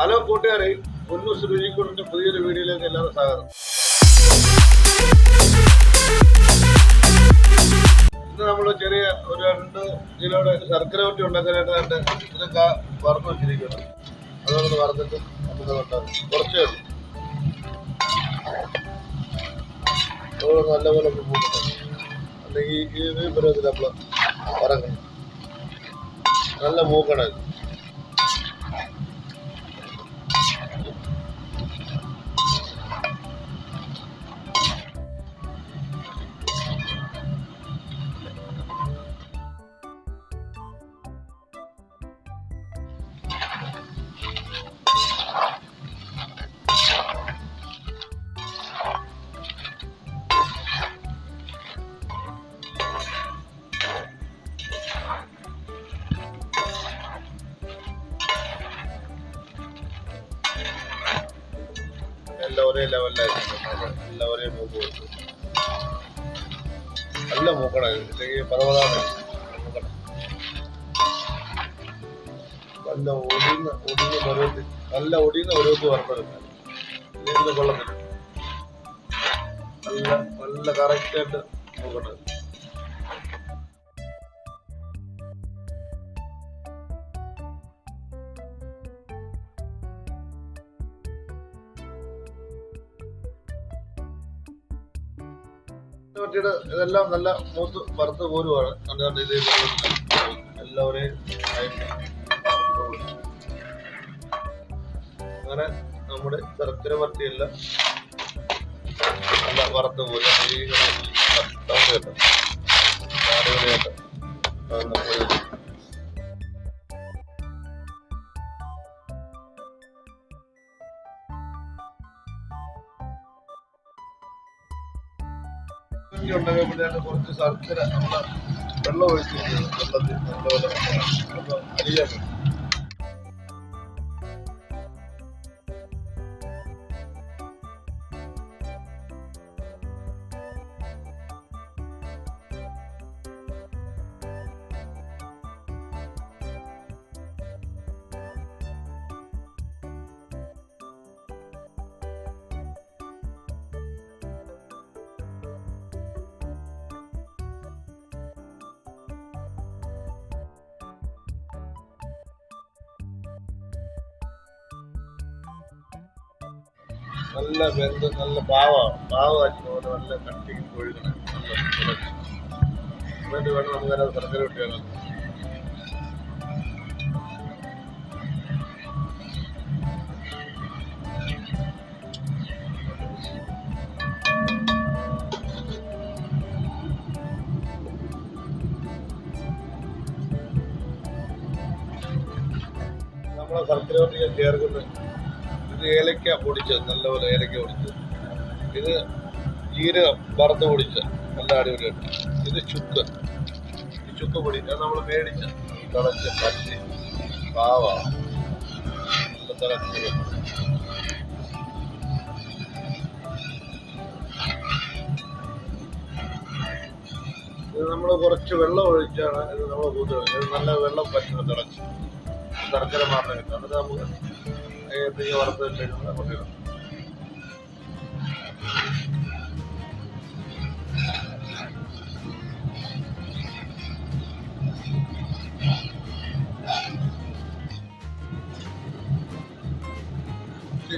Hello കൂട്ടുകാരെ, പൊന്നൂസ് രുചിക്കൂടിന്റെ പുതിയൊരു വീഡിയോയിലേക്ക് എല്ലാവരും സ്വാഗതം. ഇന്ന് നമ്മൾ ചെറിയ ഒരു 2 കിലോയുടെ ശർക്കര വട്ടി ഉണ്ടാക്കാനായിട്ട് ഇതൊക്കെ വറുത്ത് വെച്ചിരിക്കുന്നു. അതുകൊണ്ട് വറുത്തിട്ട് നമുക്ക് ഉണ്ടാകും. കുറച്ചേ ഉള്ളൂ. അതുകൊണ്ട് നല്ലപോലെ ഒന്ന് മൂക്കണം. അല്ലെങ്കിൽ ഈ പരുവത്തിൽ നമ്മൾ വറക്കണം. നല്ല മൂക്കണം. എല്ലാം ഒരേ ലെവലിലായിരിക്കും. എല്ലാം ഒരേ മൂക്ക് കൊടുക്കും. നല്ല മൂക്കണം. ഇല്ലെങ്കിൽ പലപതാണ് മൂക്കണം. നല്ല ഒടിയുന്ന പരുവത്തിൽ വറുത്തെടുക്കാൻ. ഇല്ലെങ്കിൽ കൊള്ളത്തില്ല. നല്ല കറക്റ്റായിട്ട് മൂക്കണം. വട്ടിയുടെ ഇതെല്ലാം നല്ല മൂത്ത് വറുത്ത് പോരുവാണ്. അതുകൊണ്ട് ഇത് എല്ലാവരെയും അങ്ങനെ നമ്മുടെ ശർക്കര വട്ടിയെല്ലാം നല്ല വറുത്ത് പോരും. കേട്ടോ അടിപൊളിയായിട്ട് ഉണ്ടാകുമ്പോഴാണ് കുറച്ച് ശർക്കര വെള്ളം ഒഴിച്ചിരിക്കുന്നത്. വെള്ളത്തിൽ നല്ലപോലെ അരിയാൻ പറ്റും. നല്ല വെന്ത് നല്ല പാവമാക്കി പോലെ നല്ല കട്ടിക്ക് കൊഴുകണം. എന്നിട്ട് വേണം നമുക്കത് ശർക്കര വട്ടി വേണം. നമ്മളെ ശർക്കര വട്ടി ചേർക്കുന്നത് ഇത് ഏലക്ക പൊടിച്ചത്, നല്ലപോലെ ഏലക്ക പൊടിച്ചത്. ഇത് ജീരകം വറുത്ത് പൊടിച്ച നല്ല അടിപൊളിയായിട്ട്. ഇത് ചുക്ക്, ഈ ചുക്ക് പൊടി അത് നമ്മൾ മേടിച്ച തിളച്ച പച്ചി പാവ നല്ല തിളച്ച്. ഇത് നമ്മൾ കുറച്ച് വെള്ളം ഒഴിച്ചാണ് ഇത് നമ്മൾ കൂട്ടുക. ഇത് നല്ല വെള്ളം പറ്റുന്നത് തിളച്ച് ശർക്കര മാത്രം കിട്ടും. എന്നിട്ട് നമുക്ക് വറുത്ത് വെച്ചിട്ട് നമുക്ക് ഇടാം.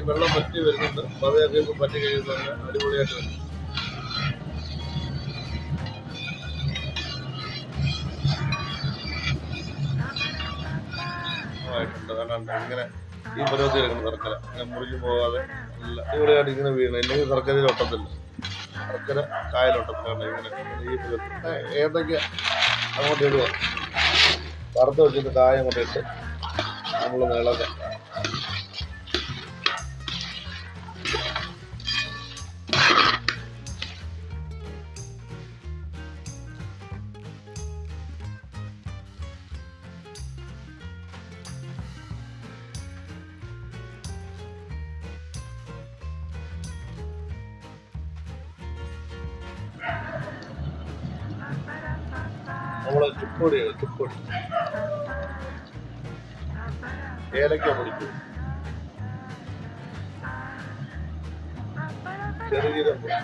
വെള്ളം പറ്റി വരുന്നുണ്ട്. പതയൊക്കെ പറ്റി കഴിയുമ്പോൾ അടിപൊളിയായിട്ട് വരും. ആയിട്ടുണ്ട്. കാരണം ഇങ്ങനെ ഈ പരുവത്തിൽ എടുക്കണം ശർക്കര. മുറിഞ്ഞു പോകാതെ നല്ല അടിപൊളിയായിട്ട് ഇങ്ങനെ വീഴണം. ഇല്ലെങ്കിൽ ശർക്കരയിൽ ഒട്ടത്തില്ല. ശർക്കര കായലൊട്ടത്തില്ല. ഇങ്ങനെ ഈ പരുവത്തിൽ ഏതൊക്കെ അങ്ങോട്ട് ഇടുക. വറുത്ത് വെച്ചിട്ട് കായ അങ്ങോട്ട് ഇട്ട് നമ്മൾ ഇളക്കാം. നമ്മളെ ചുപ്പൊടി ഏലക്ക പൊടിക്കും. ചെറുജീരകം പൊടി.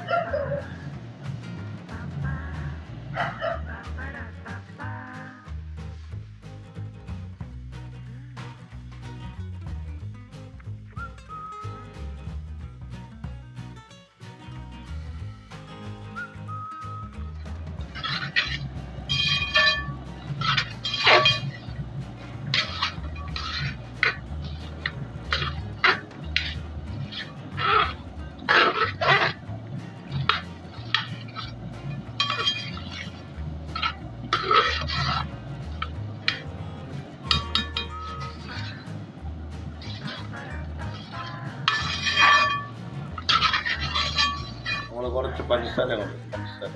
നമ്മൾ കുറച്ച് പഞ്ചസാര കൊണ്ട് പഞ്ചസാര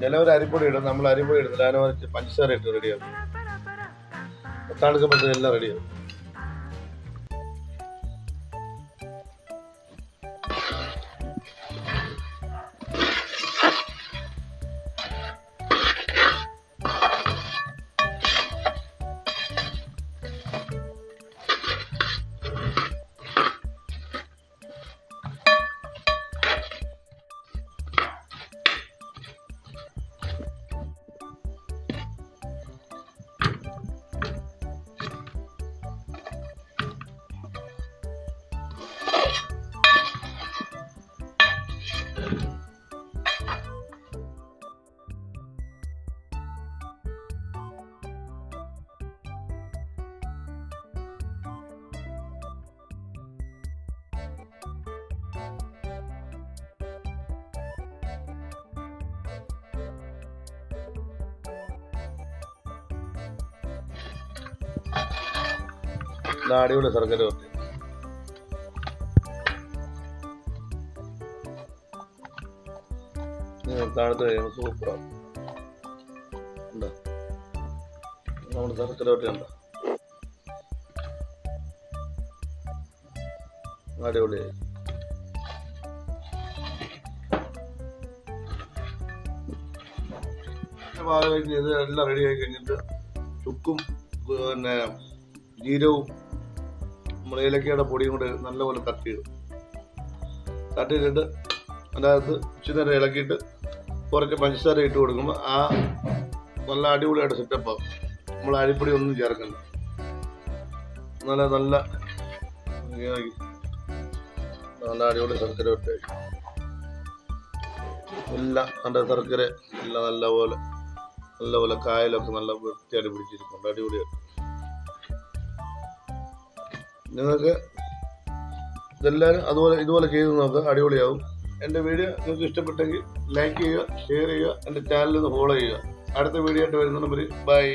ചിലവർ അരിപ്പൊടി ഇടും, നമ്മൾ അരിപ്പൊടി ഇടുന്നില്ല, അതിനെ കുറച്ച് പഞ്ചസാര ഇട്ട് റെഡിയാകും. തണുക്കുമ്പോഴത്തേക്ക് എല്ലാം റെഡിയാകും. അടിപൊളി ശർക്കര വരട്ടി. തണുത്ത് കഴിയുമ്പോൾ സൂപ്പറാണ്. ഉണ്ടോ നമ്മുടെ ശർക്കര വരട്ടി ഉണ്ടോ? അടിപൊളിയായി. ഇത് എല്ലാം റെഡി ആയി കഴിഞ്ഞിട്ട് ചുക്കും പിന്നെ ജീരവും നമ്മൾ ഏലക്കയുടെ പൊടിയും കൂടെ നല്ലപോലെ തട്ടിയിടും. തട്ടിയിട്ടിട്ട് അതിനകത്ത് ഇച്ചിരി നേരം ഇളക്കിയിട്ട് കുറച്ച് പഞ്ചസാര ഇട്ട് കൊടുക്കുമ്പോൾ ആ നല്ല അടിപൊളിയായിട്ട് സെറ്റപ്പാകും. നമ്മൾ അരിപ്പൊടി ഒന്നും ചേർക്കണ്ട. നല്ല നല്ല നല്ല അടിപൊളി ശർക്കര ഇട്ട് എല്ലാം നല്ല ശർക്കര എല്ലാം നല്ലപോലെ കായലൊക്കെ നല്ല വൃത്തിയായിട്ട് പിടിച്ചിരിക്കുന്നുണ്ട്. അടിപൊളിയായിട്ട്. നിങ്ങൾക്ക് ഇതെല്ലാവരും ഇതുപോലെ ചെയ്ത് നോക്കുക, അടിപൊളിയാവും. എൻ്റെ വീഡിയോ നിങ്ങൾക്ക് ഇഷ്ടപ്പെട്ടെങ്കിൽ ലൈക്ക് ചെയ്യുക, ഷെയർ ചെയ്യുക, എൻ്റെ ചാനലിൽ നിന്ന് ഫോളോ ചെയ്യുക. അടുത്ത വീഡിയോ ആയിട്ട് വരുന്ന നമ്പർ ബൈ.